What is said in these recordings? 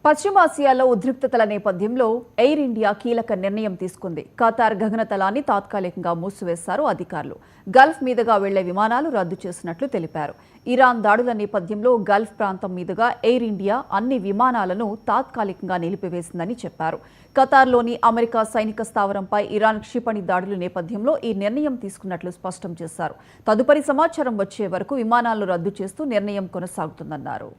పశ్చిమాసియాలో ఉద్రిక్తతల నేపథ్యంలో air India కీలక నిర్ణయం తీసుకుంది. ఖతార్ గగనతలాన్ని తాత్కాలికంగా మూసివేశారు అధికారులు. గల్ఫ్ మీదుగా వెళ్లే విమానాలు రద్దు చేసినట్లు తెలిపారు. ఇరాన్ దాడుల నేపథ్యంలో గల్ఫ్ ప్రాంతం మీదుగా ఎయిర్ ఇండియా అన్ని విమానాలను తాత్కాలికంగా నిలిపివేసిందని చెప్పారు. ఖతార్లోని అమెరికా సైనిక స్థావరంపై ఇరాన్ క్షిపణి దాడుల నేపథ్యంలో ఈ నిర్ణయం తీసుకున్నట్లు స్పష్టం చేశారు. తదుపరి సమాచారం వచ్చే వరకు విమానాలను రద్దు చేస్తూ నిర్ణయం కొనసాగుతుందన్నారు.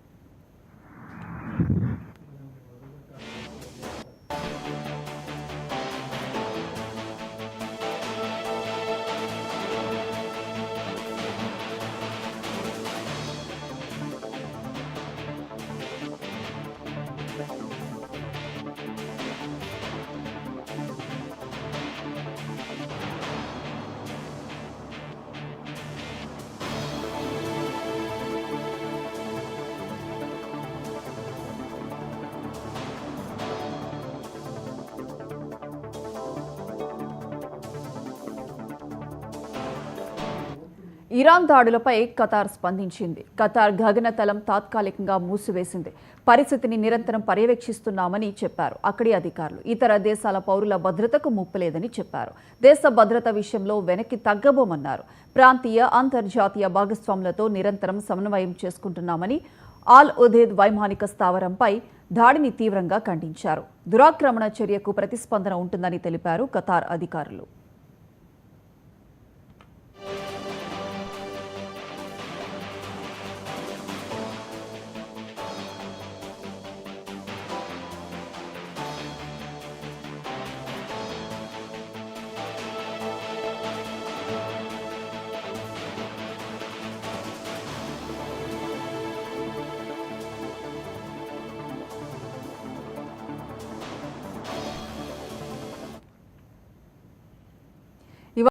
ఇరాన్ దాడులపై ఖతార్ స్పందించింది. ఖతార్ గగనతలం తాత్కాలికంగా మూసివేసింది. పరిస్థితిని నిరంతరం పర్యవేక్షిస్తున్నామని చెప్పారు అక్కడి అధికారులు. ఇతర దేశాల పౌరుల భద్రతకు ముప్పు లేదని చెప్పారు. దేశ భద్రత విషయంలో వెనక్కి తగ్గబోమన్నారు. ప్రాంతీయ అంతర్జాతీయ భాగస్వాములతో నిరంతరం సమన్వయం చేసుకుంటున్నామని ఆల్ ఉదేద్ వైమానిక స్థావరంపై దాడిని తీవ్రంగా ఖండించారు. దురాక్రమణ చర్యకు ప్రతిస్పందన ఉంటుందని తెలిపారు ఖతార్ అధికారులు.